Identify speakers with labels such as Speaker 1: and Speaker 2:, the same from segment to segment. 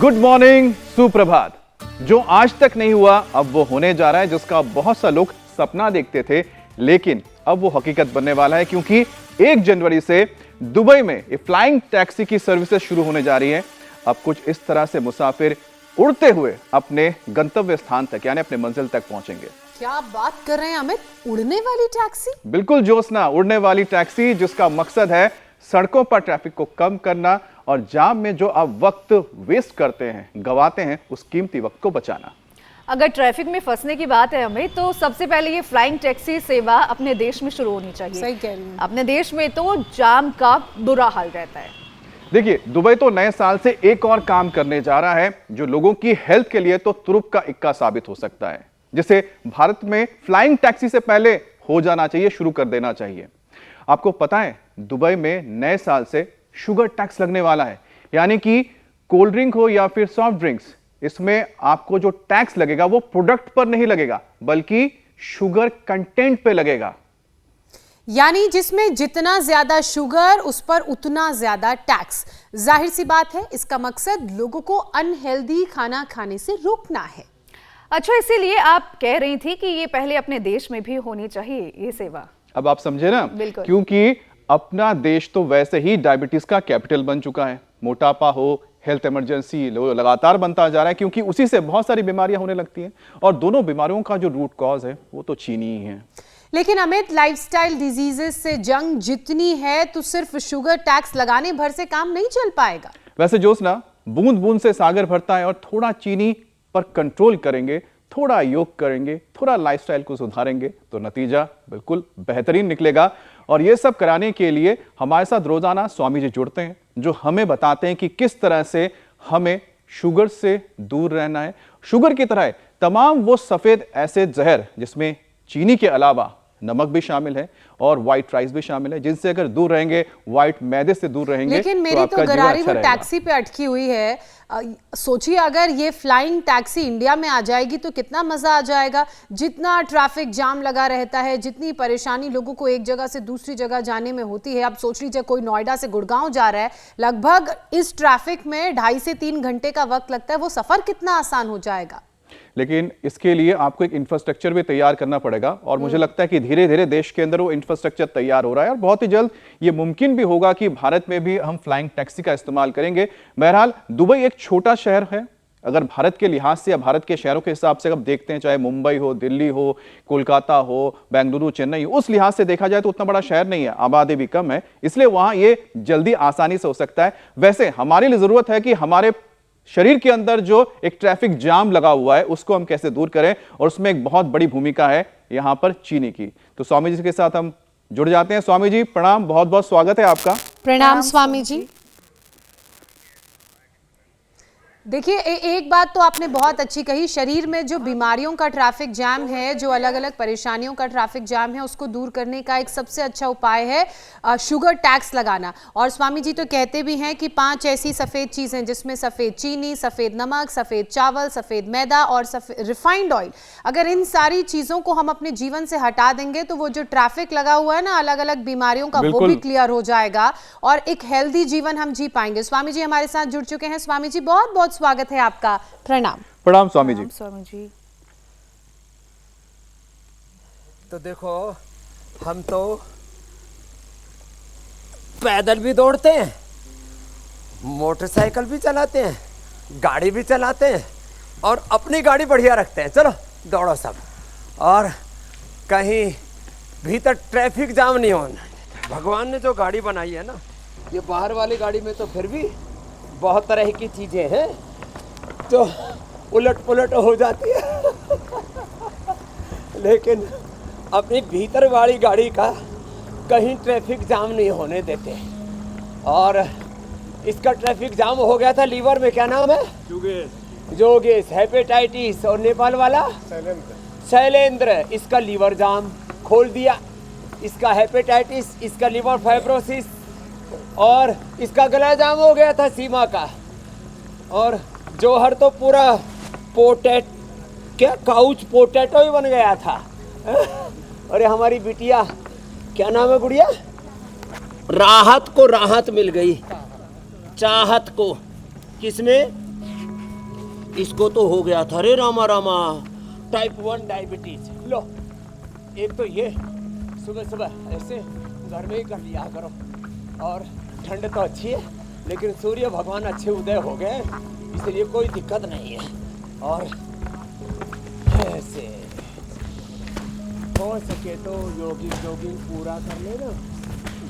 Speaker 1: Good morning, सुप्रभात। जो आज तक नहीं हुआ अब वो होने जा रहा है, जिसका बहुत सा लोग सपना देखते थे, लेकिन अब वो हकीकत बनने वाला है, क्योंकि 1 जनवरी से दुबई में फ्लाइंग टैक्सी की सर्विसेज शुरू होने जा रही है। अब कुछ इस तरह से मुसाफिर उड़ते हुए अपने गंतव्य स्थान तक यानी अपने मंजिल तक पहुंचेंगे।
Speaker 2: क्या बात कर रहे हैं अमित, उड़ने वाली टैक्सी?
Speaker 1: बिल्कुल जोस्ना, उड़ने वाली टैक्सी जिसका मकसद है सड़कों पर ट्रैफिक को कम करना और जाम में जो आप वक्त वेस्ट करते हैं, गवाते हैं, उस कीमती वक्त को बचाना।
Speaker 3: अगर ट्रैफिक में फंसने की बात है अमित, तो सबसे पहले ये फ्लाइंग टैक्सी सेवा अपने देश में शुरू होनी चाहिए।
Speaker 2: सही कह रही हूं।
Speaker 3: अपने देश में तो जाम का बुरा हाल रहता है।
Speaker 1: देखिए, दुबई तो नए साल से एक और काम करने जा रहा है जो लोगों की हेल्थ के लिए तो तुरुप का इक्का साबित हो सकता है, जिसे भारत में फ्लाइंग टैक्सी से पहले हो जाना चाहिए, शुरू कर देना चाहिए। आपको पता है दुबई में नए साल से शुगर टैक्स लगने वाला है, यानी कि कोल्ड ड्रिंक हो या फिर सॉफ्ट ड्रिंक्स, इसमें आपको जो टैक्स लगेगा वो प्रोडक्ट पर नहीं लगेगा बल्कि शुगर कंटेंट पे लगेगा।
Speaker 2: यानी जिसमें जितना ज्यादा शुगर उस पर उतना ज्यादा टैक्स। जाहिर सी बात है, इसका मकसद लोगों को अनहेल्दी खाना खाने से रोकना है।
Speaker 3: अच्छा, इसीलिए आप कह रही थी कि ये पहले अपने देश में भी होनी चाहिए ये सेवा।
Speaker 1: अब आप समझे ना,
Speaker 3: बिल्कुल।
Speaker 1: क्योंकि अपना देश तो वैसे ही डायबिटीज का कैपिटल बन चुका है। मोटापा हो, हेल्थ इमरजेंसी लगातार बनता जा रहा है, क्योंकि उसी से बहुत सारी बीमारियां होने लगती हैं, और दोनों बीमारियों का जो रूट कॉज है वो तो चीनी ही है।
Speaker 2: लेकिन अमित, लाइफस्टाइल डिजीजेस से जंग जितनी है तो सिर्फ शुगर टैक्स लगाने भर से काम नहीं चल पाएगा।
Speaker 1: वैसे जोस्ना, बूंद बूंद से सागर भरता है, और थोड़ा चीनी पर कंट्रोल करेंगे, थोड़ा योग करेंगे, थोड़ा लाइफस्टाइल को सुधारेंगे तो नतीजा बिल्कुल बेहतरीन निकलेगा। और ये सब कराने के लिए हमारे साथ रोजाना स्वामी जी जुड़ते हैं, जो हमें बताते हैं कि किस तरह से हमें शुगर से दूर रहना है। शुगर की तरह तमाम वो सफेद ऐसे जहर जिसमें चीनी के अलावा नमक भी शामिल है और व्हाइट राइस भी शामिल है, जिनसे अगर दूर रहेंगे, व्हाइट मैदे से दूर रहेंगे,
Speaker 2: लेकिन मेरी
Speaker 1: आपका
Speaker 2: तो गरारी
Speaker 1: जीवन
Speaker 2: वो
Speaker 1: अच्छा
Speaker 2: टैक्सी पे अटकी हुई है। सोचिए अगर ये फ्लाइंग टैक्सी इंडिया में आ जाएगी तो कितना मजा आ जाएगा। जितना ट्रैफिक जाम लगा रहता है, जितनी परेशानी लोगों को एक जगह से दूसरी जगह जाने में होती है। आप सोच लीजिए, कोई नोएडा से गुड़गांव जा रहा है, लगभग इस ट्रैफिक में 2.5 से 3 घंटे का वक्त लगता है। वो सफर कितना आसान हो जाएगा।
Speaker 1: लेकिन इसके लिए आपको एक इंफ्रास्ट्रक्चर भी तैयार करना पड़ेगा, और मुझे लगता है कि धीरे धीरे देश के अंदर वो इंफ्रास्ट्रक्चर तैयार हो रहा है, और बहुत ही जल्द ये मुमकिन भी होगा कि भारत में भी हम फ्लाइंग टैक्सी का इस्तेमाल करेंगे। बहरहाल, दुबई एक छोटा शहर है। अगर भारत के लिहाज से या भारत के शहरों के हिसाब से अब देखते हैं, चाहे मुंबई हो, दिल्ली हो, कोलकाता हो, बेंगलुरु, चेन्नई, उस लिहाज से देखा जाए तो उतना बड़ा शहर नहीं है, आबादी भी कम है, इसलिए वहां ये जल्दी आसानी से हो सकता है। वैसे हमारे लिए जरूरत है कि हमारे शरीर के अंदर जो एक ट्रैफिक जाम लगा हुआ है उसको हम कैसे दूर करें, और उसमें एक बहुत बड़ी भूमिका है यहां पर चीनी की। तो स्वामी जी के साथ हम जुड़ जाते हैं। स्वामी जी प्रणाम, बहुत बहुत स्वागत है आपका।
Speaker 2: प्रणाम स्वामी जी। देखिए, एक बात तो आपने बहुत अच्छी कही। शरीर में जो बीमारियों का ट्रैफिक जाम है, जो अलग अलग परेशानियों का ट्रैफिक जाम है, उसको दूर करने का एक सबसे अच्छा उपाय है शुगर टैक्स लगाना। और स्वामी जी तो कहते भी हैं कि 5 ऐसी सफ़ेद चीज़ें, जिसमें सफ़ेद चीनी, सफ़ेद नमक, सफ़ेद चावल, सफ़ेद मैदा और रिफाइंड ऑयल, अगर इन सारी चीज़ों को हम अपने जीवन से हटा देंगे तो वो जो ट्रैफिक लगा हुआ है ना अलग अलग बीमारियों का, वो भी क्लियर हो जाएगा और एक हेल्दी जीवन हम जी पाएंगे। स्वामी जी हमारे साथ जुड़ चुके हैं। स्वामी जी, बहुत बहुत स्वागत है आपका। प्रणाम।
Speaker 1: प्रणाम स्वामी जी।
Speaker 3: स्वामी जी,
Speaker 4: तो देखो, हम तो पैदल भी दौड़ते हैं, मोटरसाइकिल भी चलाते हैं, गाड़ी भी चलाते हैं, और अपनी गाड़ी बढ़िया रखते हैं। चलो दौड़ो सब, और कहीं भीतर ट्रैफिक जाम नहीं होना। भगवान ने जो गाड़ी बनाई है ना, ये बाहर वाली गाड़ी में तो फिर भी बहुत तरह की चीजें हैं जो उलट पुलट हो जाती है लेकिन अपनी भीतर वाली गाड़ी का कहीं ट्रैफिक जाम नहीं होने देते। और इसका ट्रैफिक जाम हो गया था लीवर में, क्या नाम है? जोगेश, हेपेटाइटिस, और नेपाल वाला शैलेंद्र, इसका लीवर जाम खोल दिया। इसका हेपेटाइटिस, इसका लीवर फाइब्रोसिस, और इसका गला जाम हो गया था सीमा का। और जौहर तो पूरा काउच पोटैटो ही बन गया था। और हमारी बिटिया, क्या नाम है गुड़िया? राहत को राहत मिल गई, चाहत को। किसमें? इसको तो हो गया था रे रामा रामा, टाइप 1 डायबिटीज। लो एक तो ये सुबह सुबह ऐसे घर में ही कर लिया करो। और ठंड तो अच्छी है, लेकिन सूर्य भगवान अच्छे उदय हो गए, इसलिए कोई दिक्कत नहीं है। और ऐसे हो सके तो जॉगिंग पूरा कर लेना,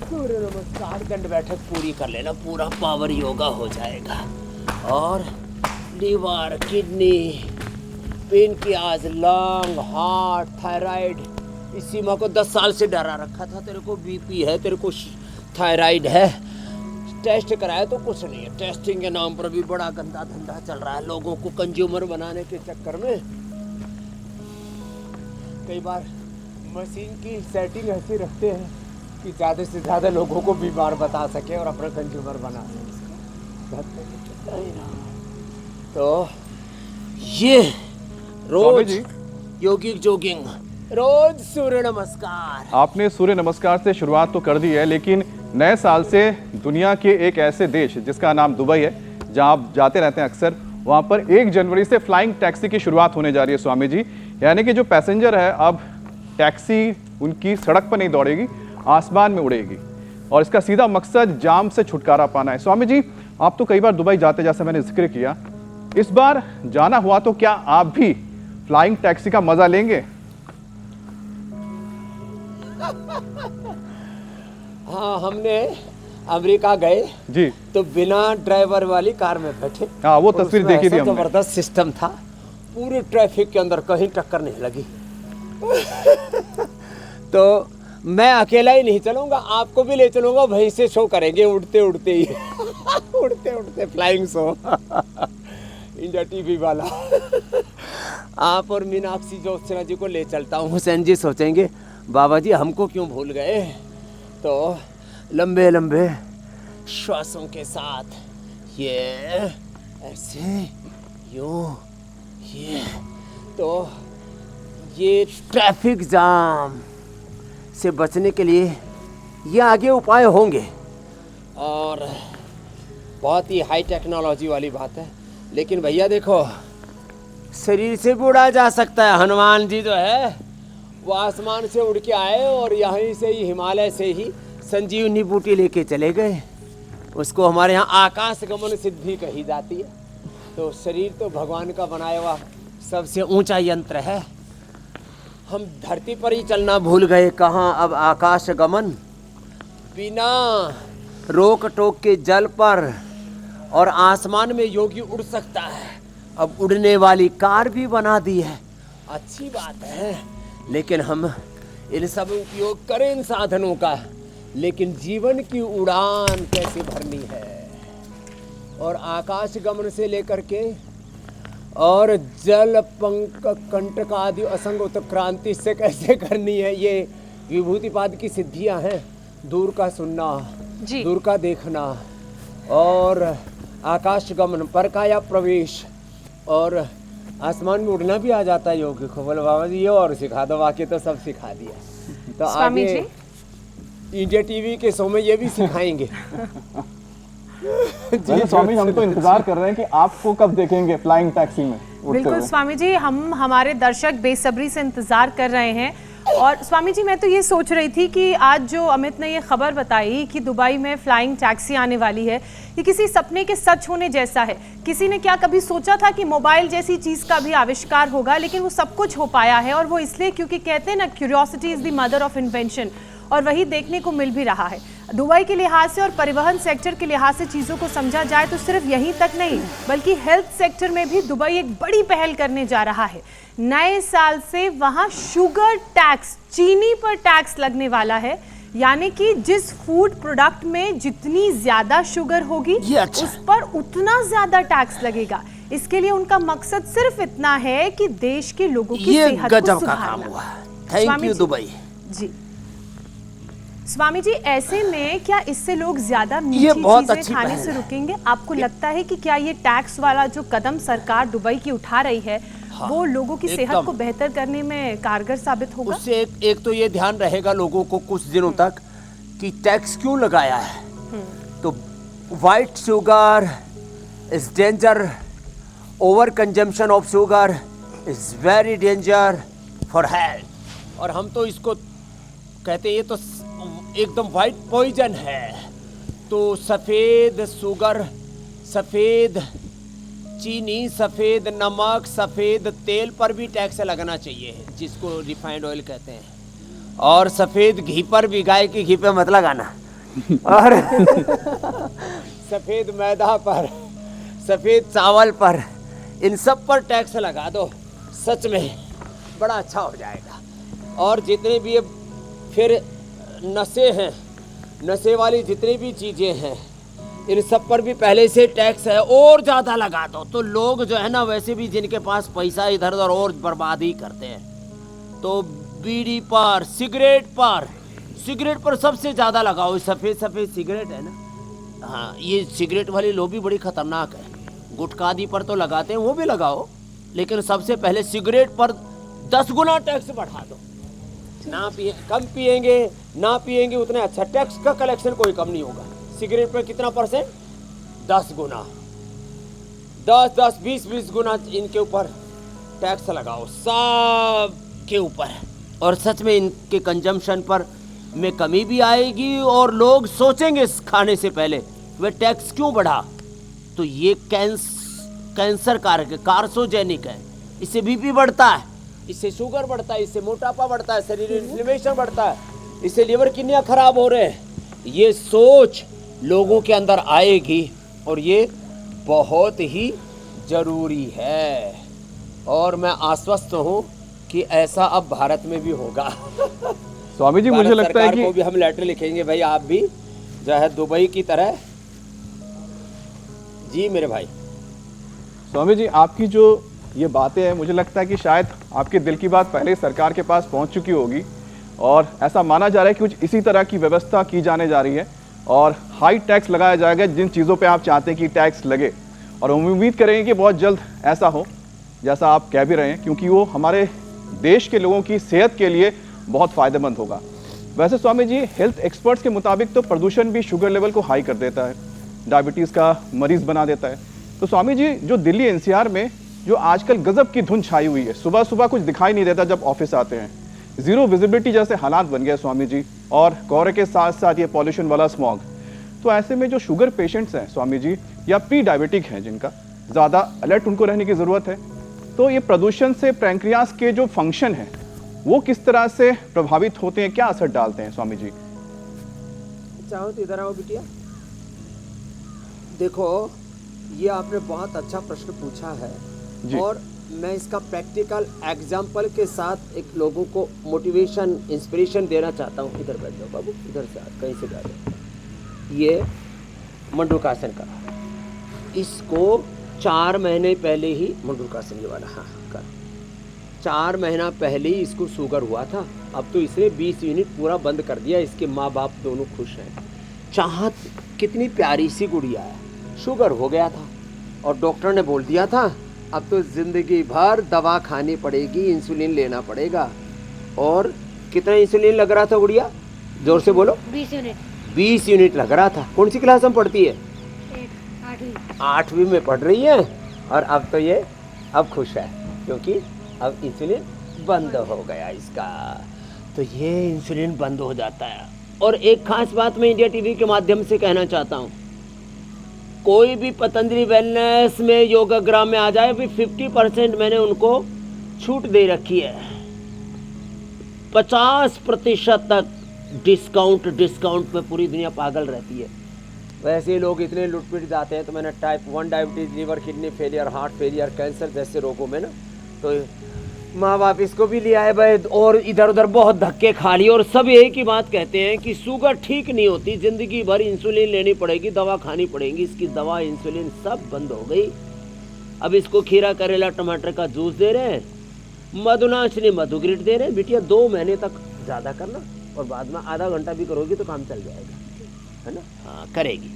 Speaker 4: सूर्य नमस्कार दंड बैठक पूरी कर लेना, पूरा पावर योगा हो जाएगा। और liver, kidney, pancreas, lung, heart, thyroid, इस सीमा को 10 साल से डरा रखा था। तेरे को बीपी है, तेरे को थायराइड है, टेस्ट कराया तो कुछ नहीं है। टेस्टिंग के नाम पर भी बड़ा गंदा धंधा चल रहा है, लोगों को कंज्यूमर बनाने के चक्कर में कई बार मशीन की सेटिंग ऐसी रखते हैं कि ज़्यादा से ज़्यादा लोगों को बीमार बता सके और अपना कंज्यूमर बना सके। तो ये रोज योगिक जॉगिंग, रोज सूर्य नमस्कार।
Speaker 1: आपने सूर्य नमस्कार से शुरुआत तो कर दी है, लेकिन नए साल से दुनिया के एक ऐसे देश जिसका नाम दुबई है, जहां आप जाते रहते हैं अक्सर, वहां पर 1 जनवरी से फ्लाइंग टैक्सी की शुरुआत होने जा रही है स्वामी जी। यानी कि जो पैसेंजर है, अब टैक्सी उनकी सड़क पर नहीं दौड़ेगी, आसमान में उड़ेगी। और इसका सीधा मकसद जाम से छुटकारा पाना है। स्वामी जी, आप तो कई बार दुबई जाते, जैसे मैंने जिक्र किया, इस बार जाना हुआ तो क्या आप भी फ्लाइंग टैक्सी का मजा लेंगे?
Speaker 4: हाँ, हमने अमेरिका गए
Speaker 1: जी,
Speaker 4: तो बिना ड्राइवर वाली कार में बैठे।
Speaker 1: हाँ, वो तस्वीर देखी थी हमने।
Speaker 4: जबरदस्त सिस्टम था, पूरे ट्रैफिक के अंदर कहीं टक्कर नहीं लगी। तो मैं अकेला ही नहीं चलूंगा, आपको भी ले चलूंगा, वहीं से शो करेंगे उड़ते उड़ते ही। उड़ते उड़ते फ्लाइंग शो इंडिया टीवी वाला। आप और मीनाक्षी ज्योत्सना जी को ले चलता हूँ। हुसैन जी सोचेंगे बाबा जी हमको क्यों भूल गए। तो लंबे लंबे श्वासों के साथ ये ऐसे यूं, ये तो ये ट्रैफिक जाम से बचने के लिए ये आगे उपाय होंगे। और बहुत ही हाई टेक्नोलॉजी वाली बात है। लेकिन भैया देखो, शरीर से भी उड़ा जा सकता है। हनुमान जी जो है वो आसमान से उड़ के आए और यहीं से ही, हिमालय से ही संजीवनी बूटी लेके चले गए। उसको हमारे यहाँ आकाश गमन सिद्धि कही जाती है। तो शरीर तो भगवान का बनाया हुआ सबसे ऊंचा यंत्र है। हम धरती पर ही चलना भूल गए, कहाँ अब आकाश गमन। बिना रोक टोक के जल पर और आसमान में योगी उड़ सकता है। अब उड़ने वाली कार भी बना दी है, अच्छी बात है। लेकिन हम इन सब उपयोग करें इन साधनों का, लेकिन जीवन की उड़ान कैसे भरनी है, और आकाश गमन से लेकर के और जल पंक कंटक आदि असंग उत्क्रांति से कैसे करनी है, ये विभूतिपाद की सिद्धियां हैं। दूर का सुनना, दूर का देखना, और आकाश गमन, पर का या प्रवेश, और आसमान में उड़ना भी आ जाता है योगी को। बोले बाबा जी ये और सिखा दो, बाकी तो सब सिखा दिया। तो आगे इंडिया टीवी के शो में ये भी सिखाएंगे।
Speaker 1: जी स्वामी, हम तो इंतजार कर रहे हैं कि आपको कब देखेंगे फ्लाइंग टैक्सी में उड़ते
Speaker 2: बिल्कुल
Speaker 1: हुए।
Speaker 2: स्वामी जी, हम हमारे दर्शक बेसब्री से इंतजार कर रहे हैं। और स्वामी जी, मैं तो ये सोच रही थी कि आज जो अमित ने ये खबर बताई कि दुबई में फ्लाइंग टैक्सी आने वाली है, ये किसी सपने के सच होने जैसा है। किसी ने क्या कभी सोचा था कि मोबाइल जैसी चीज़ का भी आविष्कार होगा, लेकिन वो सब कुछ हो पाया है। और वो इसलिए क्योंकि कहते हैं ना, curiosity is the mother of invention, और वही देखने को मिल भी रहा है। दुबई के लिहाज से और परिवहन सेक्टर के लिहाज से चीज़ों को समझा जाए तो सिर्फ यहीं तक नहीं, बल्कि हेल्थ सेक्टर में भी दुबई एक बड़ी पहल करने जा रहा है। नए साल से वहाँ शुगर टैक्स, चीनी पर टैक्स लगने वाला है। यानी कि जिस फूड प्रोडक्ट में जितनी ज्यादा शुगर होगी, उस पर उतना ज्यादा टैक्स लगेगा। इसके लिए उनका मकसद सिर्फ इतना है कि देश के लोगों की सेहत को सुधारना।
Speaker 4: थैंक यू दुबई
Speaker 2: जी। स्वामी जी, ऐसे में क्या इससे लोग ज्यादा मीठी चीजें खाने से रुकेंगे? आपको लगता है कि क्या ये टैक्स वाला जो कदम सरकार दुबई की उठा रही है, हाँ, वो लोगों की सेहत को बेहतर करने में कारगर साबित होगा?
Speaker 4: उससे एक तो ये ध्यान रहेगा लोगों को कुछ दिनों तक कि टैक्स क्यों लगाया है। तो white sugar is danger over consumption of sugar is very danger for health. और हम तो इसको कहते हैं ये तो एकदम वाइट पॉइजन है। तो सफ़ेद शुगर, सफ़ेद चीनी, सफ़ेद नमक, सफ़ेद तेल पर भी टैक्स लगना चाहिए, जिसको रिफाइंड ऑयल कहते हैं। और सफ़ेद घी पर भी, गाय के घी पे मत लगाना। और सफ़ेद मैदा पर, सफ़ेद चावल पर, इन सब पर टैक्स लगा दो, सच में बड़ा अच्छा हो जाएगा। और जितने भी फिर नशे हैं, नशे वाली जितनी भी चीज़ें हैं, इन सब पर भी पहले से टैक्स है, और ज़्यादा लगा दो तो लोग जो है ना, वैसे भी जिनके पास पैसा इधर उधर और बर्बादी करते हैं। तो बीड़ी पर, सिगरेट पर सबसे ज़्यादा लगाओ। सफ़ेद सफ़ेद सिगरेट है ना, हाँ, ये सिगरेट वाली लोबी बड़ी खतरनाक है। गुटखा आदि पर तो लगाते हैं, वो भी लगाओ, लेकिन सबसे पहले सिगरेट पर 10 गुना टैक्स बढ़ा दो। ना पिए, कम पिएंगे, ना पिएंगे उतने अच्छा, टैक्स का कलेक्शन कोई कम नहीं होगा। सिगरेट पर कितना %? 10 गुना, 10, 20 गुना इनके ऊपर टैक्स लगाओ, सब के ऊपर। और सच में इनके कंजम्पशन पर में कमी भी आएगी, और लोग सोचेंगे खाने से पहले वे टैक्स क्यों बढ़ा। तो ये कैंसर कारक है, कार्सोजेनिक है, इससे बीपी बढ़ता है, इससे शुगर बढ़ता है, इससे मोटापा बढ़ता है, शरीर में इन्फ्लेमेशन बढ़ता है, इससे लीवर किडनियां खराब हो रहे हैं। ये सोच लोगों के अंदर आएगी, और ये बहुत ही जरूरी है। और मैं आश्वस्त हूँ कि ऐसा अब भारत में भी होगा।
Speaker 1: स्वामी जी, मुझे लगता है
Speaker 4: को भी हम लेटर लिखेंगे, भाई आप भी जो है दुबई की तरह। जी मेरे भाई।
Speaker 1: स्वामी जी, आपकी जो ये बातें हैं, मुझे लगता है कि शायद आपके दिल की बात पहले सरकार के पास पहुंच चुकी होगी, और ऐसा माना जा रहा है कि कुछ इसी तरह की व्यवस्था की जाने जा रही है, और हाई टैक्स लगाया जाएगा जिन चीज़ों पे आप चाहते हैं कि टैक्स लगे। और हम उम्मीद करेंगे कि बहुत जल्द ऐसा हो, जैसा आप कह भी रहे हैं, क्योंकि वो हमारे देश के लोगों की सेहत के लिए बहुत फ़ायदेमंद होगा। वैसे स्वामी जी, हेल्थ एक्सपर्ट्स के मुताबिक तो प्रदूषण भी शुगर लेवल को हाई कर देता है, डायबिटीज़ का मरीज़ बना देता है। तो स्वामी जी, जो दिल्ली NCR में जो आजकल गजब की धुंध छाई हुई है, सुबह सुबह कुछ दिखाई नहीं देता जब ऑफिस आते हैं, जीरो विजिबिलिटी जैसे हालात बन गए स्वामी जी, और कोहरे के साथ साथ ये पॉल्यूशन वाला स्मॉग। तो ऐसे में जो शुगर पेशेंट्स हैं स्वामी जी, या प्री डायबिटिक हैं, जिनका ज़्यादा अलर्ट उनको रहने की ज़रूरत है, तो ये प्रदूषण से पैंक्रियास के जो फंक्शन है वो किस तरह से प्रभावित होते हैं, क्या असर डालते हैं स्वामी जी?
Speaker 4: चाहो तो इधर आओ बिटिया। देखो, ये आपने बहुत अच्छा प्रश्न पूछा है, और मैं इसका प्रैक्टिकल एग्जाम्पल के साथ एक लोगों को मोटिवेशन, इंस्पिरेशन देना चाहता हूँ। इधर बैठ जाओ बाबू, इधर से कहीं से बैठ जाओ। ये मंडूकासन का, इसको 4 महीने पहले ही मंडूकासन ये वाला, हाँ कर 4 महीना पहले ही इसको शुगर हुआ था। अब तो इसने 20 यूनिट पूरा बंद कर दिया। इसके माँ बाप दोनों खुश हैं। चाहत कितनी प्यारी सी गुड़िया है, शुगर हो गया था, और डॉक्टर ने बोल दिया था अब तो ज़िंदगी भर दवा खानी पड़ेगी, इंसुलिन लेना पड़ेगा। और कितना इंसुलिन लग रहा था गुड़िया? जोर से बोलो।
Speaker 5: 20 यूनिट।
Speaker 4: 20 यूनिट लग रहा था। कौन सी क्लास में पढ़ती है? 8वीं में पढ़ रही है। और अब तो ये अब खुश है, क्योंकि अब इंसुलिन बंद हो गया इसका। तो ये इंसुलिन बंद हो जाता है। और एक खास बात मैं इंडिया टीवी के माध्यम से कहना चाहता हूँ, कोई भी पतंजलि वेलनेस में योगाग्राम में आ जाए, भी 50% मैंने उनको छूट दे रखी है। 50% तक डिस्काउंट में पूरी दुनिया पागल रहती है। वैसे लोग इतने लुटपिट जाते हैं। तो मैंने type 1 diabetes, liver kidney failure, heart failure, cancer जैसे रोगों में ना, तो माँ बाप इसको भी लिया है भाई, और इधर उधर बहुत धक्के खा लिए। और सब एक ही बात कहते हैं कि शुगर ठीक नहीं होती, ज़िंदगी भर इंसुलिन लेनी पड़ेगी, दवा खानी पड़ेगी। इसकी दवा, इंसुलिन सब बंद हो गई। अब इसको खीरा, करेला, टमाटर का जूस दे रहे हैं, मधुनाशनी, मधुग्रिट दे रहे हैं। बिटिया 2 महीने तक ज़्यादा करना, और बाद में आधा घंटा भी करोगी तो काम चल जाएगा, है ना? हाँ, करेगी।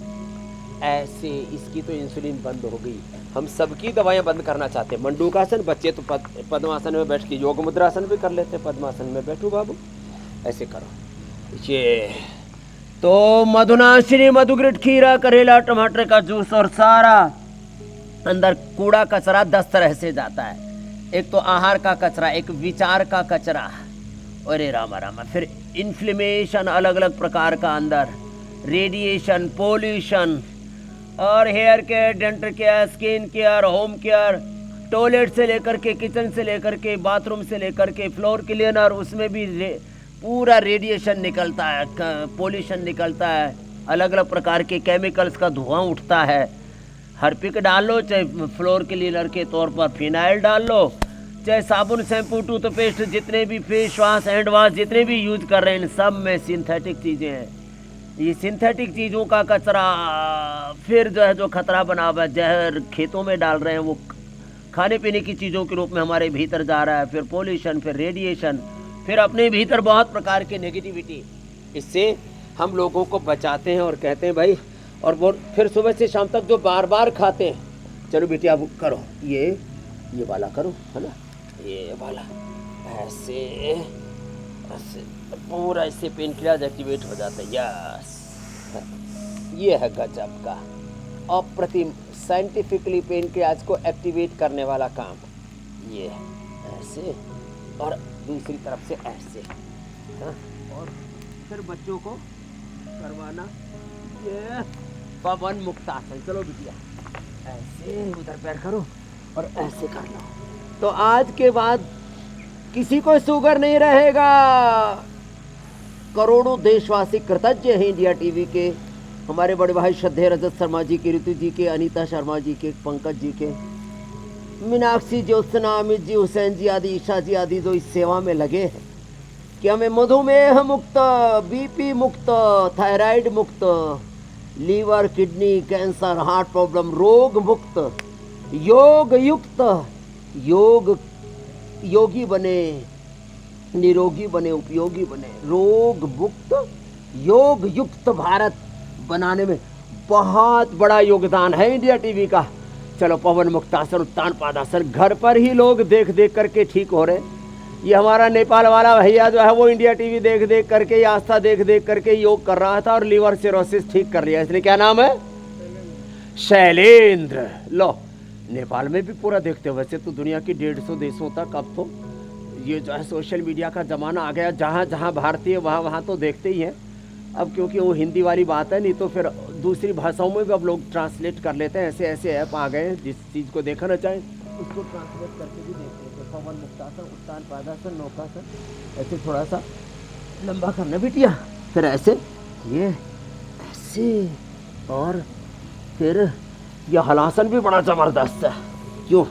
Speaker 4: ऐसे इसकी तो इंसुलिन बंद हो गई। हम सबकी दवाएं बंद करना चाहते हैं। मंडूकासन, बच्चे तो पद्मासन में बैठ के योग मुद्रासन भी कर लेते हैं। पद्मासन में बैठो बाबू, ऐसे करो। ये तो मधुनाशिनी, मधुग्रिट, खीरा, करेला, टमाटर का जूस और सारा अंदर कूड़ा कचरा 10 तरह से जाता है। एक तो आहार का कचरा, एक विचार का कचरा, अरे रामा रामा, फिर इन्फ्लेमेशन अलग अलग प्रकार का अंदर, रेडिएशन, पोल्यूशन, और hair care, dental care, skin care, home care, toilet से लेकर के, किचन से लेकर के, बाथरूम से लेकर के, फ्लोर क्लीनर, उसमें भी पूरा रेडिएशन निकलता है, पोल्यूशन निकलता है, अलग अलग प्रकार के केमिकल्स का धुआं उठता है। हार्पिक डाल लो, चाहे फ्लोर क्लीनर के तौर पर फिनाइल डाल लो, चाहे साबुन, शैम्पू, टूथपेस्ट, जितने भी फेस वाश, हैंड वाश जितने भी यूज कर रहे हैं, इन सब में सिंथेटिक चीज़ें हैं। ये सिंथेटिक चीज़ों का कचरा फिर जो है, जो खतरा बना हुआ है, जहर खेतों में डाल रहे हैं, वो खाने पीने की चीज़ों के रूप में हमारे भीतर जा रहा है। फिर पोल्यूशन, फिर रेडिएशन, फिर अपने भीतर बहुत प्रकार की नेगेटिविटी। इससे हम लोगों को बचाते हैं और कहते हैं भाई, और वो फिर सुबह से शाम तक जो बार बार खाते हैं, चलो बेटी आप करो, ये वाला करो, है ना, ये वाला ऐसे ऐसे पूरा, इससे पेनक्रियाज एक्टिवेट हो जाता है। यस, ये है गजब का अप्रतिम साइंटिफिकली पेनक्रियाज को एक्टिवेट करने वाला काम। ये ऐसे और दूसरी तरफ से ऐसे, हाँ? और फिर बच्चों को करवाना ये पवन मुक्तासन। चलो बिटिया ऐसे उधर पैर करो और ऐसे कर लो, तो आज के बाद किसी को शुगर नहीं रहेगा। करोड़ों देशवासी कृतज्ञ हैं इंडिया टीवी के, हमारे बड़े भाई श्रद्धेय रजत शर्मा जी के, ऋतु जी के, अनीता शर्मा जी के, पंकज जी के, मीनाक्षी, ज्योत्सना, अमित जी, हुसैन जी आदि, ईशा जी आदि, जो इस सेवा में लगे हैं कि हमें मधुमेह मुक्त, बीपी मुक्त, थायराइड मुक्त, liver, kidney, cancer, heart problem, रोग मुक्त, योग युक्त, योगी बने, निरोगी बने, उपयोगी बने, रोग मुक्त, योग युक्त भारत बनाने में बहुत बड़ा योगदान है इंडिया टीवी का। चलो पवन मुक्तासन, उत्तान पादासन, घर पर ही लोग देख देख करके ठीक हो रहे। ये हमारा नेपाल वाला भैया जो है, वो इंडिया टीवी देख देख करके, आस्था देख देख करके योग कर रहा था और लीवर सिरोसिस ठीक कर लिया। इसलिए क्या नाम है? शैलेंद्र। लो, नेपाल में भी पूरा देखते हो। वैसे तो दुनिया की 150 देशों तक अब तो ये जो है सोशल मीडिया का ज़माना आ गया, जहाँ जहाँ भारतीय वहाँ वहाँ तो देखते ही हैं। अब क्योंकि वो हिंदी वाली बात है, नहीं तो फिर दूसरी भाषाओं में भी अब लोग ट्रांसलेट कर लेते हैं। ऐसे ऐसे ऐप आ गए हैं, जिस चीज़ को देखना चाहें उसको ट्रांसलेट करके भी देख लेते हैं। पवन मुक्तासन, उत्तान पादासन, नौकासन, ऐसे थोड़ा सा लंबा करना बिटिया, फिर ऐसे ये ऐसे, और फिर यह हलासन भी बड़ा ज़बरदस्त है। क्यों?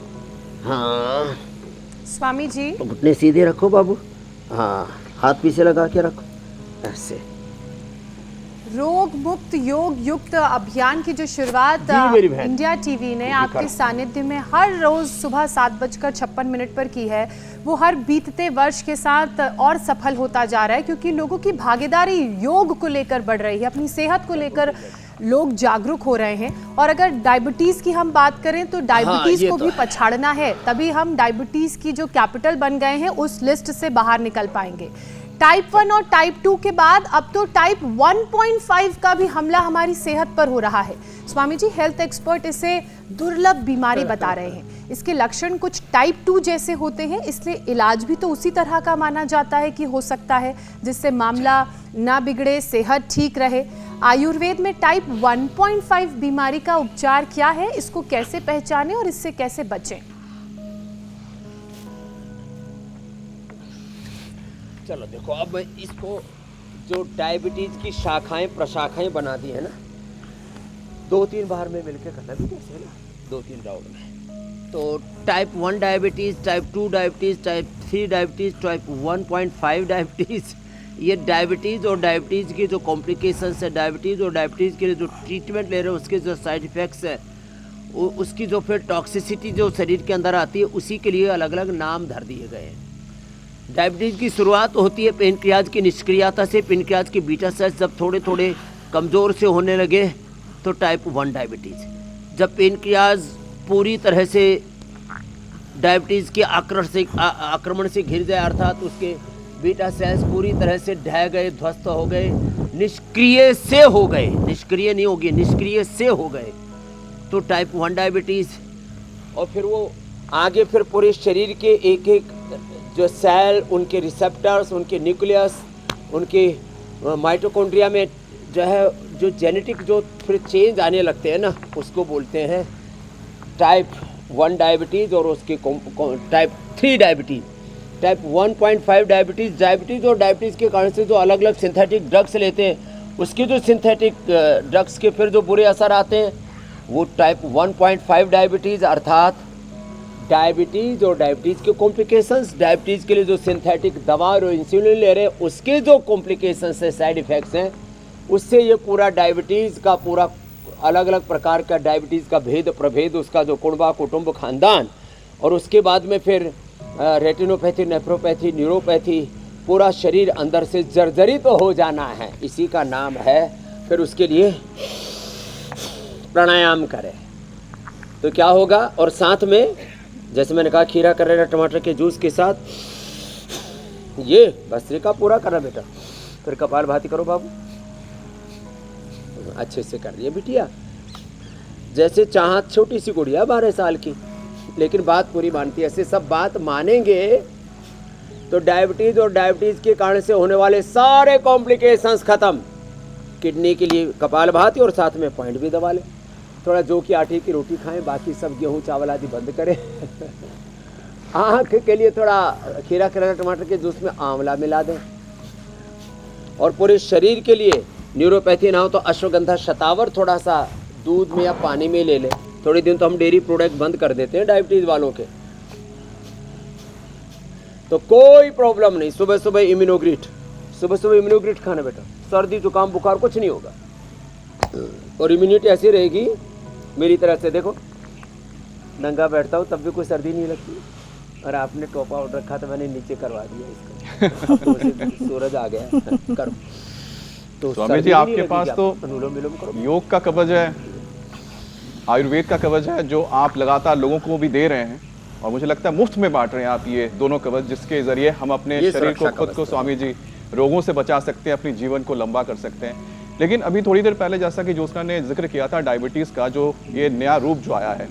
Speaker 4: हाँ
Speaker 2: स्वामी जी,
Speaker 4: तो घुटने सीधे रखो बाबू, हाँ हाथ पीछे लगा के रखो ऐसे।
Speaker 2: रोग मुक्त योग युक्त अभियान की जो शुरुआत
Speaker 4: जी मेरी बहन,
Speaker 2: इंडिया टीवी ने आपके सानिध्य में हर रोज सुबह 7:56 पर की है, वो हर बीतते वर्ष के साथ और सफल होता जा रहा है, क्योंकि लोगों की भागीदारी योग को लेकर बढ़ रही है, अपनी सेहत को लेकर लोग जागरूक हो रहे हैं। और अगर डायबिटीज की हम बात करें तो डायबिटीज को भी पछाड़ना है, तभी हम डायबिटीज की जो कैपिटल बन गए हैं उस लिस्ट से बाहर निकल पाएंगे। टाइप 1 और टाइप 2 के बाद अब तो टाइप 1.5 का भी हमला हमारी सेहत पर हो रहा है। स्वामी जी, हेल्थ एक्सपर्ट इसे दुर्लभ बीमारी बता रहे हैं। इसके लक्षण कुछ टाइप 2 जैसे होते हैं, इसलिए इलाज भी तो उसी तरह का माना जाता है कि हो सकता है, जिससे मामला ना बिगड़े, सेहत ठीक रहे। आयुर्वेद में टाइप 1.5 बीमारी का उपचार क्या है, इसको कैसे पहचानें और इससे कैसे बचें?
Speaker 4: चलो देखो, अब इसको जो डायबिटीज की शाखाएं प्रशाखाएं बना दी है ना, 2-3 बार में मिलकर करना भी कैसे है ना, 2-3 राउंड में। तो type 1 diabetes, type 2 diabetes, type 3 diabetes, type 1.5 diabetes, ये डायबिटीज और डायबिटीज की जो कॉम्प्लिकेशंस है, डायबिटीज और डायबिटीज के लिए जो ट्रीटमेंट ले रहे हैं उसके जो साइड इफेक्ट्स है, उसकी जो फिर टॉक्सिसिटी जो शरीर के अंदर आती है, उसी के लिए अलग अलग नाम धर दिए गए हैं। डायबिटीज़ की शुरुआत होती है पेनक्रियाज की निष्क्रियता से। पेनक्रियाज के बीटा सेल्स जब थोड़े थोड़े कमज़ोर से होने लगे तो टाइप 1 डायबिटीज़। जब पेनक्रियाज पूरी तरह से डायबिटीज़ के आक्रमण से घिर जाए, अर्थात उसके बीटा सेल्स पूरी तरह से ढह गए, ध्वस्त हो गए, निष्क्रिय से हो गए, निष्क्रिय नहीं होगी, निष्क्रिय से हो गए, तो टाइप 1 डायबिटीज़। और फिर वो आगे फिर पूरे शरीर के एक एक जो सेल, उनके रिसेप्टर्स, उनके न्यूक्लियस, उनके माइटोकॉन्ड्रिया में जो है जो जेनेटिक जो फिर चेंज आने लगते हैं ना, उसको बोलते हैं टाइप 1 डायबिटीज़ और उसके टाइप 3 डायबिटीज़। टाइप 1.5 डायबिटीज़ और डायबिटीज़ के कारण से जो अलग अलग सिंथेटिक ड्रग्स लेते हैं, उसके जो सिंथेटिक ड्रग्स के फिर जो बुरे असर आते हैं, वो टाइप 1.5 डायबिटीज़ अर्थात डायबिटीज़ और डायबिटीज़ के कॉम्प्लिकेशंस, डायबिटीज़ के लिए जो सिंथेटिक दवा और इंसुलिन ले रहे हैं उसके जो कॉम्प्लिकेशंस है, साइड इफ़ेक्ट्स हैं, उससे ये पूरा डायबिटीज़ का पूरा अलग अलग प्रकार का डायबिटीज़ का भेद प्रभेद, उसका जो कुणबा कुटुंब खानदान, और उसके बाद में फिर रेटिनोपैथी, नेफ्रोपैथी, न्यूरोपैथी, पूरा शरीर अंदर से जर्जरित तो हो जाना है, इसी का नाम है। फिर उसके लिए प्राणायाम करें तो क्या होगा। और साथ में जैसे मैंने कहा खीरा करेला टमाटर के जूस के साथ ये भस्त्रिका पूरा करना बेटा। फिर कपालभाति करो बाबू, अच्छे से कर रही है बिटिया। जैसे चाहत छोटी सी गुड़िया 12 साल की, लेकिन बात पूरी मानती है। ऐसे सब बात मानेंगे तो डायबिटीज़ और डायबिटीज़ के कारण से होने वाले सारे कॉम्प्लिकेशंस खत्म। किडनी के लिए कपालभाति और साथ में पॉइंट भी दबा लें। थोड़ा जौ की आटे की रोटी खाएं, बाकी सब गेहूँ चावल आदि बंद करें। आँख के लिए थोड़ा खीरा करेला टमाटर के जूस में आंवला मिला दें। और पूरे शरीर के लिए न्यूरोपैथी ना हो तो अश्वगंधा शतावर थोड़ा सा दूध में या पानी में ले लें। थोड़े दिन तो हम डेयरी प्रोडक्ट बंद कर देते हैं डायबिटीज़ वालों के, तो कोई प्रॉब्लम नहीं। सुबह सुबह इम्यूनोग्रिट खाना बेटा, सर्दी जुकाम बुखार कुछ नहीं होगा और इम्यूनिटी ऐसी रहेगी। मेरी तरह से देखो, नंगा बैठता हूँ तब भी कोई सर्दी नहीं लगती, और आपने टोपा उठ रखा तो मैंने नीचे करवा दिया इसका। अब तो सूरज आ गया करो तो
Speaker 1: स्वामी जी आपके पास तो योग का कवच है, आयुर्वेद का कवच है, जो आप लगातार लोगों को भी दे रहे हैं, और मुझे लगता है मुफ्त में बांट रहे हैं आप ये दोनों कवच, जिसके जरिए हम अपने शरीर को खुद को स्वामी जी रोगों से बचा सकते हैं, अपने जीवन को लंबा कर सकते हैं। लेकिन अभी थोड़ी देर पहले जैसा कि ज्योत्सना ने जिक्र किया था डायबिटीज़ का, जो ये नया रूप जो आया है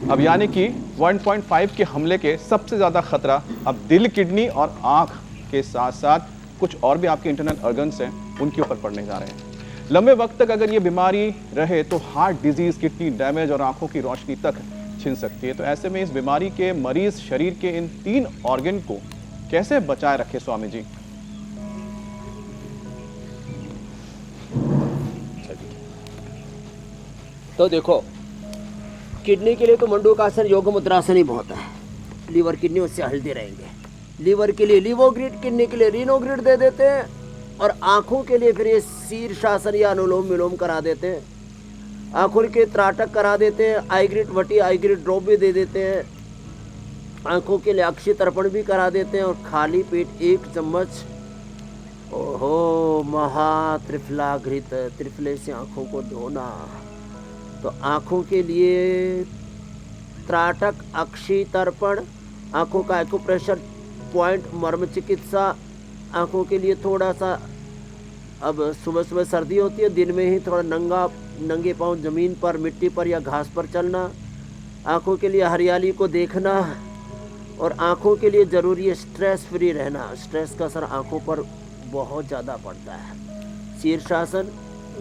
Speaker 1: अब, यानी कि 1.5 के हमले के सबसे ज़्यादा खतरा अब दिल, किडनी और आँख के साथ साथ कुछ और भी आपके इंटरनल ऑर्गन्स हैं उनके ऊपर पड़ने जा रहे हैं। लंबे वक्त तक अगर ये बीमारी रहे तो हार्ट डिजीज़, किडनी डैमेज और आंखों की रोशनी तक छिन सकती है। तो ऐसे में इस बीमारी के मरीज शरीर के इन 3 ऑर्गन को कैसे बचाए रखे स्वामी जी?
Speaker 4: तो देखो, किडनी के लिए तो मंडूकासन, योग मुद्रासन ही बहुत है। लीवर किडनी उससे हल्दी रहेंगे। लीवर के लिए लिवोग्रिड, किडनी के लिए रीनोग्रिड दे देते हैं, और आँखों के लिए फिर ये शीर्षासन या अनुलोम विलोम करा देते हैं। आँखों के त्राटक करा देते हैं, आईग्रिड वटी, आईग्रिड ड्रॉप भी दे देते हैं। आँखों के लिए अक्षी तर्पण भी करा देते हैं, और खाली पेट 1 चम्मच ओहो महात्रिफलाघृत, त्रिफले से आँखों को धोना। तो आँखों के लिए त्राटक, अक्षी तर्पण, आँखों का एक्यूप्रेशर पॉइंट, मर्म चिकित्सा। आँखों के लिए थोड़ा सा, अब सुबह सुबह सर्दी होती है, दिन में ही थोड़ा नंगे पाँव ज़मीन पर, मिट्टी पर या घास पर चलना। आँखों के लिए हरियाली को देखना, और आँखों के लिए ज़रूरी है स्ट्रेस फ्री रहना। स्ट्रेस का असर आँखों पर बहुत ज़्यादा पड़ता है। शीर्षासन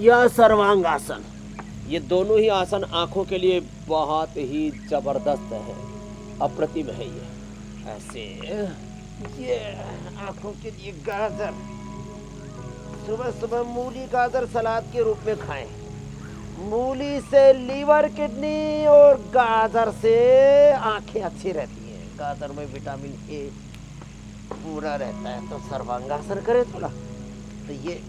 Speaker 4: या सर्वांगासन, ये दोनों ही आसन आँखों के लिए बहुत ही ज़बरदस्त है, अप्रतिम है। ये ऐसे, ये आँखों के लिए गाजर, सुबह सुबह मूली गाजर सलाद के रूप में खाएं। मूली से लीवर, किडनी, और गाजर से आंखें अच्छी रहती हैं। गाजर में विटामिन ए पूरा रहता है। तो सर्वांगासन करें थोड़ा, तो ये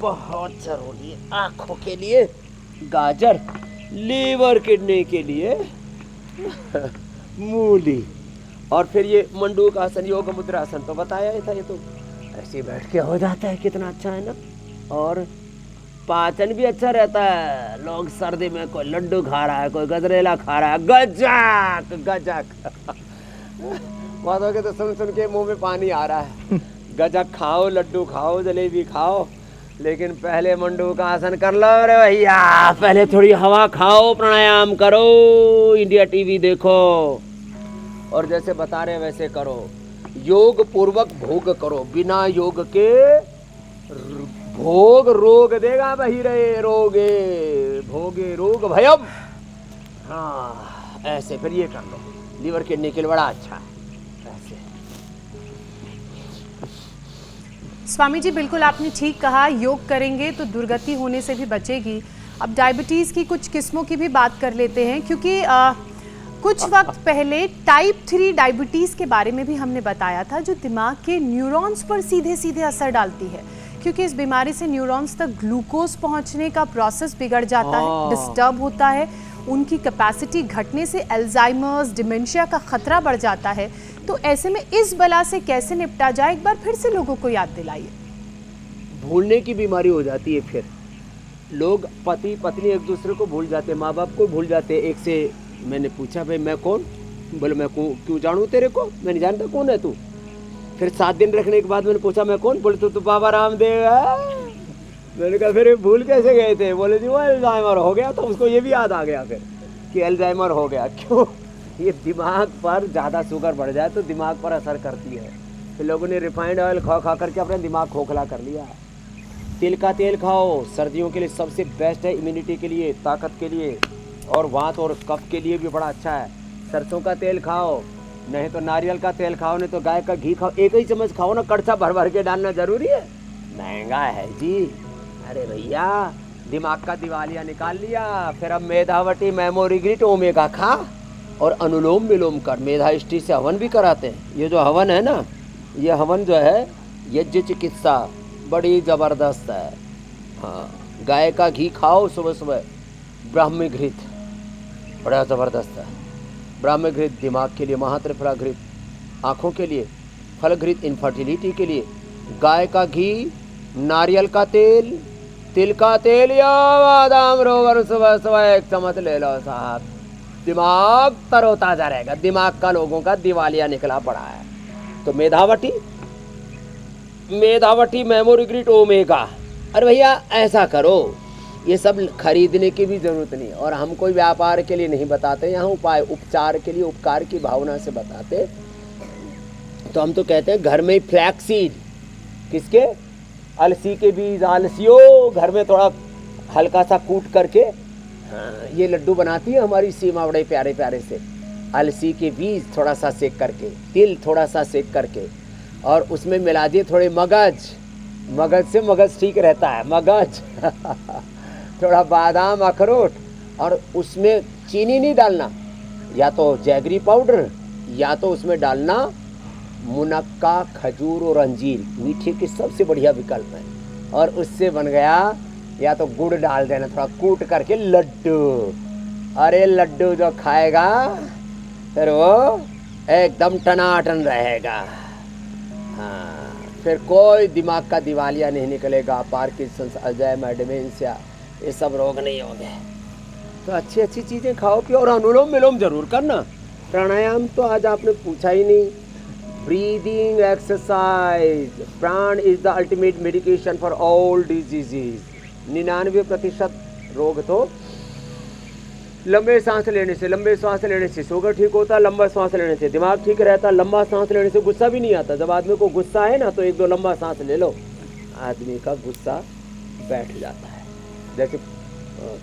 Speaker 4: बहुत जरूरी है आँखों के लिए। गाजर, लीवर, किडनी के लिए मूली, और फिर ये मंडूक आसन, योग मुद्रासन तो बताया ही था। ये तो ऐसे बैठ के हो जाता है, कितना अच्छा है ना। और पाचन भी अच्छा रहता है। लोग सर्दी में कोई लड्डू खा रहा है, कोई गजरेला खा रहा है, गजक गजक बातों के तो सुन सुन के मुंह में पानी आ रहा है। गजक खाओ, लड्डू खाओ, जलेबी खाओ, लेकिन पहले मंडू का आसन कर लो रे भैया, पहले थोड़ी हवा खाओ, प्राणायाम करो, इंडिया टीवी देखो और जैसे बता रहे वैसे करो। योग पूर्वक भोग करो, बिना योग के भोग रोग देगा बहिरे रोगे भोगे रोग भयम। हाँ ऐसे फिर ये कर लो, लीवर किडनी के लिए बड़ा अच्छा है। ऐसे
Speaker 2: स्वामी जी बिल्कुल आपने ठीक कहा, योग करेंगे तो दुर्गति होने से भी बचेगी। अब डायबिटीज़ की कुछ किस्मों की भी बात कर लेते हैं, क्योंकि कुछ वक्त पहले टाइप 3 डायबिटीज़ के बारे में भी हमने बताया था, जो दिमाग के न्यूरॉन्स पर सीधे सीधे असर डालती है, क्योंकि इस बीमारी से न्यूरॉन्स तक ग्लूकोज पहुंचने का प्रोसेस बिगड़ जाता है, डिस्टर्ब होता है, उनकी कैपेसिटी घटने से अल्जाइमर्स, डिमेंशिया का खतरा बढ़ जाता है। तो ऐसे में इस बला से कैसे निपटा जाए, एक बार फिर से लोगों को याद दिलाइए।
Speaker 4: भूलने की बीमारी हो जाती है, फिर लोग पति पत्नी एक दूसरे को भूल जाते, माँ बाप को भूल जाते। एक से मैंने पूछा भाई मैं कौन, बोले मैं क्यों जानूँ तेरे को, मैं नहीं जानता कौन है तू। फिर 7 दिन रखने के बाद मैंने पूछा मैं कौन, बोले तो बाबा रामदेव है। मैंने कहा फिर भूल कैसे गए थे, बोले जी वो अल्जाइमर हो गया। तो उसको ये भी याद आ गया फिर कि अल्जाइमर हो गया। क्यों, ये दिमाग पर ज़्यादा शुगर बढ़ जाए तो दिमाग पर असर करती है। फिर लोगों ने रिफाइंड ऑयल खा करके अपना दिमाग खोखला कर लिया। तिल का तेल खाओ, सर्दियों के लिए सबसे बेस्ट है, इम्यूनिटी के लिए, ताकत के लिए और वात और कफ के लिए भी बड़ा अच्छा है। सरसों का तेल खाओ, नहीं तो नारियल का तेल खाओ, नहीं तो गाय का घी खाओ। एक ही चम्मच खाओ ना, कड़छा भर भर के डालना जरूरी है, महंगा है जी। अरे भैया दिमाग का दिवालिया निकाल लिया। फिर अब मेधावटी मेमोरी ग्रिट ओमेगा खा और अनुलोम विलोम कर। मेधाष्टि से हवन भी कराते हैं। ये जो हवन है ना, ये हवन जो है यज्ञ चिकित्सा बड़ी ज़बरदस्त है। हाँ, गाय का घी खाओ सुबह सुबह, ब्राह्मी घृत बड़ा ज़बरदस्त है। ब्राह्मी घृत दिमाग के लिए, महात्रिफला घृत आँखों के लिए, फल घृत इनफर्टिलिटी के लिए, गाय का घी, नारियल का तेल, तिल का तेल या बादाम रोगर सुबह सुबह 1 चम्मच ले लो साहब, दिमाग तरोताज़ा रहेगा। दिमाग का लोगों का दिवालिया निकला पड़ा है। तो मेधावटी मेमोरी ग्रिट ओमेगा। अरे भैया ऐसा करो, ये सब खरीदने की भी ज़रूरत नहीं, और हम कोई व्यापार के लिए नहीं बताते, यहाँ उपाय उपचार के लिए, उपकार की भावना से बताते। तो हम तो कहते हैं घर में ही फ्लैक्सीड, किसके, अलसी के बीज, अलसियों घर में थोड़ा हल्का सा कूट करके, हाँ ये लड्डू बनाती है हमारी सीमा बड़े प्यारे प्यारे से। अलसी के बीज थोड़ा सा सेक करके, तिल थोड़ा सा सेक करके, और उसमें मिला दिए थोड़े मगज, मगज से मगज ठीक रहता है, मगज थोड़ा बादाम, अखरोट, और उसमें चीनी नहीं डालना, या तो जैगरी पाउडर या तो उसमें डालना मुनक्का, खजूर और अंजीर, मीठे के सबसे बढ़िया विकल्प है। और उससे बन गया, या तो गुड़ डाल देना थोड़ा कूट करके लड्डू। अरे लड्डू जो खाएगा फिर वो एकदम टनाटन रहेगा। हाँ, फिर कोई दिमाग का दिवालिया नहीं निकलेगा, पार्किंसंस, अल्जाइमर, डिमेंशिया, ये सब रोग नहीं होंगे। तो अच्छी अच्छी चीज़ें खाओ पियो, और अनुलोम विलोम जरूर करना। प्राणायाम तो आज आपने पूछा ही नहीं। ब्रीदिंग एक्सरसाइज, प्राण is the ultimate medication for all diseases. 99% रोग तो लंबे सांस लेने से, लंबे सांस लेने से शुगर ठीक होता, लंबा सांस लेने से दिमाग ठीक रहता, लंबा सांस लेने से गुस्सा भी नहीं आता। जब आदमी को गुस्सा है ना, तो 1-2 लंबा सांस ले लो, आदमी का गुस्सा बैठ जाता है। जैसे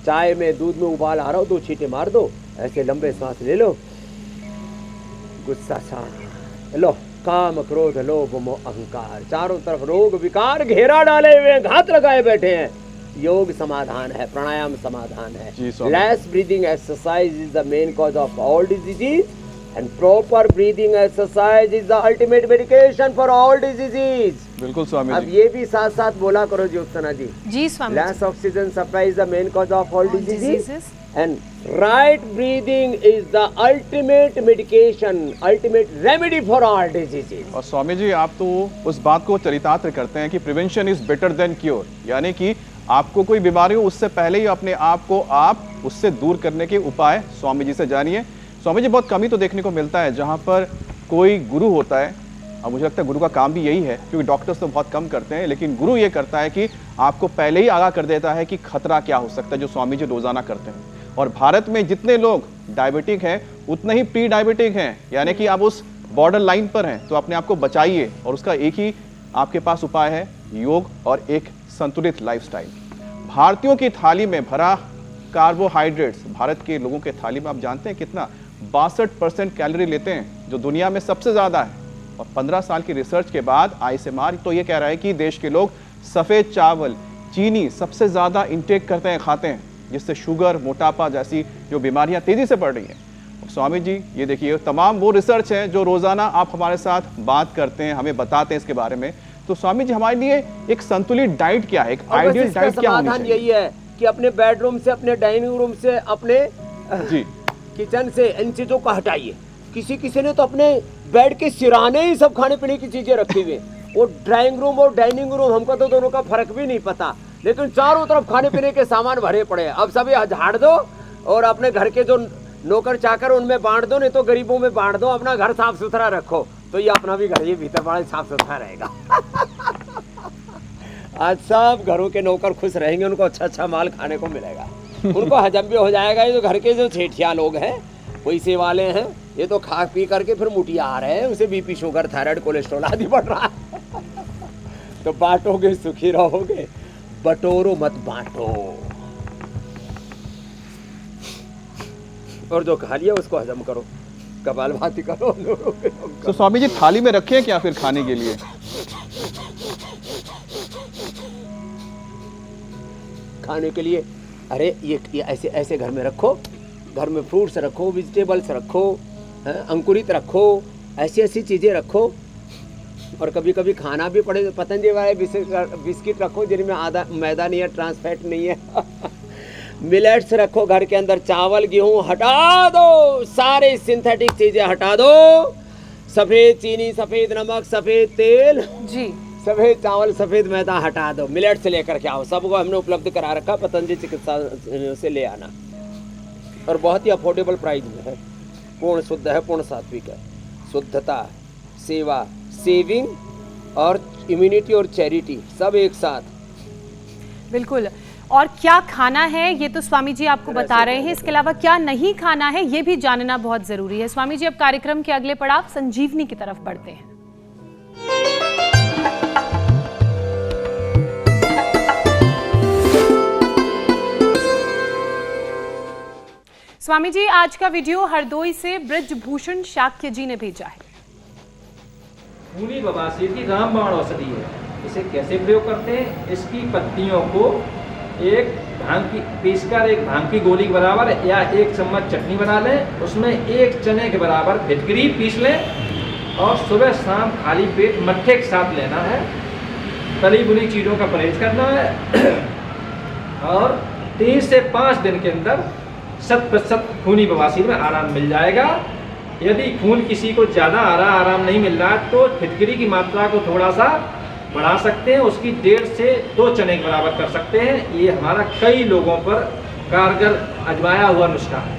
Speaker 4: चाय में, दूध में उबाल आ रहा हो, 2 छींटे मार दो, ऐसे लंबे सांस ले लो, गुस्सा शांत। लो, काम, क्रोध, लोभ, मोह, अहंकार, चारों तरफ रोग विकार घेरा डाले हुए, घात लगाए बैठे हैं। योग समाधान है, प्राणायाम समाधान है। Less breathing exercise is the main cause of all diseases, and proper breathing exercise is the ultimate medication for all diseases.
Speaker 1: बिल्कुल स्वामी जी।
Speaker 4: अब ये भी साथ साथ बोला करो ज्योत्सना जी।
Speaker 2: जी Swami.
Speaker 4: Less oxygen supply is the main cause of all diseases, and right breathing is the ultimate medication, ultimate remedy for all diseases.
Speaker 1: और स्वामी जी आप तो उस बात को चरितार्थ करते हैं कि prevention is better than cure, यानी कि आपको कोई बीमारी हो उससे पहले ही अपने आप को आप उससे दूर करने के उपाय स्वामी जी से जानिए। स्वामी जी बहुत कमी तो देखने को मिलता है जहाँ पर कोई गुरु होता है और मुझे लगता है गुरु का काम भी यही है, क्योंकि डॉक्टर्स तो बहुत कम करते हैं, लेकिन गुरु ये करता है कि आपको पहले ही आगाह कर देता है कि खतरा क्या हो सकता है, जो स्वामी जी रोजाना करते हैं। और भारत में जितने लोग डायबिटिक हैं उतने ही प्री डायबिटिक हैं, यानी कि आप उस बॉर्डर लाइन पर हैं, तो अपने आप को बचाइए। और उसका एक ही आपके पास उपाय है, योग और एक संतुलित लाइफस्टाइल। भारतीयों की थाली में भरा कार्बोहाइड्रेट्स, भारत के लोगों के थाली में आप जानते हैं कितना 62% कैलोरी लेते हैं, जो दुनिया में सबसे ज्यादा है। और 15 साल की रिसर्च के बाद आईसीएमआर तो ये कह रहा है कि देश के लोग सफेद चावल, चीनी सबसे ज्यादा इंटेक करते हैं, खाते हैं, जिससे शुगर, मोटापा जैसी जो बीमारियां तेजी से बढ़ रही हैं। स्वामी जी ये देखिए, तमाम वो रिसर्च है जो रोजाना आप हमारे साथ बात करते हैं, हमें बताते हैं इसके बारे में। तो स्वामी जी हमारे लिए एक संतुलित डाइट क्या है, एक आइडियल डाइट क्या होनी चाहिए?
Speaker 4: यही है कि अपने बेडरूम से, अपने डाइनिंग रूम से, अपने
Speaker 1: जी
Speaker 4: किचन से इन चीजों को हटाइए। किसी ने तो अपने बेड के सिराने ही सब खाने पीने की चीजें रखी हुई। वो ड्राइंग रूम और डाइनिंग रूम, हमको तो दोनों का फर्क भी नहीं पता, लेकिन चारों तरफ खाने पीने के सामान भरे पड़े हैं। अब सभी झाड़ दो और अपने घर के जो नौकर चाकर उनमें बांट दो, नहीं तो गरीबों में बांट दो। अपना घर साफ सुथरा रखो, तो ये अपना भी घर ये भीतर वाला साफ सुथरा रहेगा। आज सब घरों के नौकर खुश रहेंगे, उनको अच्छा अच्छा माल खाने को मिलेगा, उनको हजम भी हो जाएगा। ये जो घर के जो ठेठिया लोग हैं, पैसे वाले हैं, ये तो खा पी करके फिर मुटिया आ रहे हैं, उसे बीपी, शुगर, थायराइड, कोलेस्ट्रॉल आदि बढ़ रहा है। तो बांटोगे सुखी रहोगे, बटोरो मत बांटो। और जो खा लिया उसको हजम करो, कपालभाति करो।
Speaker 1: तो स्वामी जी थाली में रखें क्या फिर खाने के लिए?
Speaker 4: खाने के लिए अरे ये ऐसे ऐसे घर में रखो, घर में फ्रूट्स रखो, वेजिटेबल्स रखो, अंकुरित रखो, ऐसी ऐसी चीज़ें रखो। और कभी कभी खाना भी पड़े, पतंजलि वाले बिस्किट रखो जिनमें आधा मैदा नहीं है, ट्रांस फैट नहीं है। मिलेट्स रखो घर के अंदर, चावल गेहूं हटा दो, सारे सिंथेटिक चीजें हटा दो। सफेद चीनी, सफेद नमक, सफेद तेल
Speaker 2: जी,
Speaker 4: सफेद चावल, सफेद मैदा हटा दो। मिलेट से लेकर के आओ, सबको हमने उपलब्ध करा रखा, पतंजलि चिकित्सा से ले आना। और बहुत ही अफोर्डेबल प्राइस में है, पूर्ण शुद्ध है, पूर्ण सात्विक है। शुद्धता, सेवा, सेविंग और इम्यूनिटी और चैरिटी सब एक साथ।
Speaker 2: बिल्कुल। और क्या खाना है ये तो स्वामी जी आपको बता रहे हैं, इसके अलावा क्या नहीं खाना है ये भी जानना बहुत जरूरी है। स्वामी जी अब कार्यक्रम के अगले पड़ाव संजीवनी की तरफ बढ़ते हैं। स्वामी जी आज का वीडियो हरदोई से ब्रजभूषण शाक्य जी ने भेजा है।
Speaker 5: खूनी बवासीर की रामबाण औषधि है। इसे कैसे प्रयोग करते हैं? इसकी पत्तियों को एक भांग की पीसकर एक भांग की गोली के बराबर या 1 चम्मच चटनी बना लें, उसमें 1 चने के बराबर फिटकरी पीस लें और सुबह शाम खाली पेट मट्ठे के साथ लेना है। तली बुनी चीज़ों का परहेज करना है और 3 से 5 दिन के अंदर 100% खूनी बवासीर में आराम मिल जाएगा। यदि खून किसी को ज़्यादा आ रहा, आराम नहीं मिल रहा, तो फिटकरी की मात्रा को थोड़ा सा बढ़ा सकते हैं, उसकी 1.5 से 2 चने के बराबर कर सकते हैं। ये हमारा कई लोगों पर कारगर आजमाया हुआ नुस्खा है।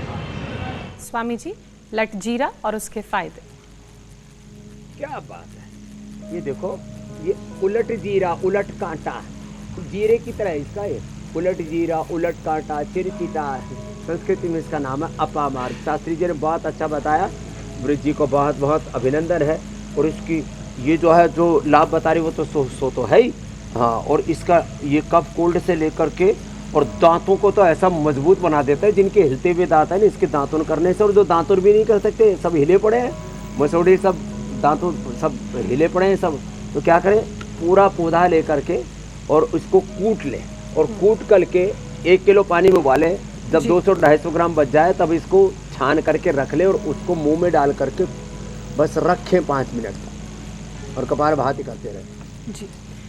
Speaker 2: स्वामी जी लट जीरा और उसके फायदे।
Speaker 4: क्या बात है, ये देखो, ये उलट जीरा, उलट कांटा, जीरे की तरह इसका ये उलट जीरा, उलट कांटा, चिरचिटा, संस्कृति में इसका नाम है अपामार्ग। शास्त्री जी ने बहुत अच्छा बताया, ब्रिज जी को बहुत बहुत अभिनंदन है। और इसकी ये जो है जो लाभ बता रही वो तो सो तो है ही, हाँ। और इसका ये कफ कोल्ड से लेकर के और दांतों को तो ऐसा मजबूत बना देता है, जिनके हिलते हुए दांत है ना, इसके दांतों करने से, और जो दांतों भी नहीं कर सकते सब हिले पड़े हैं, मसौड़े सब दांतों सब हिले पड़े हैं सब, तो क्या करें, पूरा पौधा लेकर के और इसको कूट लें और कूट करके 1 किलो पानी में उबालें। जब 200-250 ग्राम बच जाए तब इसको छान करके रख ले और उसको मुंह में डाल करके बस रखें 5 मिनट तक और कपालभाति करते रहे
Speaker 2: जी।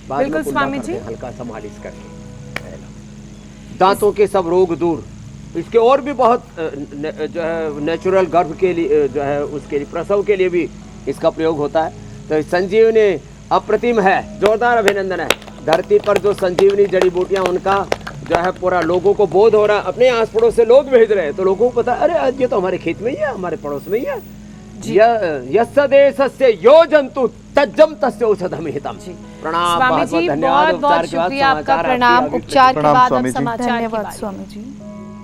Speaker 4: बाद में
Speaker 2: बिल्कुल
Speaker 4: कुल्ला
Speaker 2: स्वामी
Speaker 4: कर
Speaker 2: जी।
Speaker 4: दें, हल्का सा मालिश करके। दांतों के सब रोग दूर। इसके और भी बहुत जो है नेचुरल गर्भ के लिए जो है उसके लिए, प्रसव के लिए भी इसका प्रयोग होता है। तो संजीवनी अप्रतिम है, जोरदार अभिनंदन है। धरती पर जो संजीवनी जड़ी बूटियां, उनका जो है पूरा लोगों को बोध हो रहा है। अपने आस पड़ोस से लोग भेज रहे हैं तो लोगों को पता, अरे ये तो हमारे खेत में ही है, हमारे पड़ोस में ही है। यस्य देशस्य यो जंतु तज्जम तस्य औषधम हितम। प्रणाम,
Speaker 2: स्वामी
Speaker 4: बहुत बहुत
Speaker 2: जी,
Speaker 4: धन्यवाद।
Speaker 2: बहुत बहुत
Speaker 4: उपचार के बाद
Speaker 2: शुक्रिया आपका।
Speaker 4: समाचार,
Speaker 2: प्रणाम।
Speaker 4: आपकी
Speaker 2: उपचार के
Speaker 1: प्रणाम
Speaker 2: बाद अब
Speaker 1: स्वामी जी।
Speaker 2: समाचार की
Speaker 3: धन्यवाद
Speaker 2: बारी।
Speaker 3: स्वामी जी।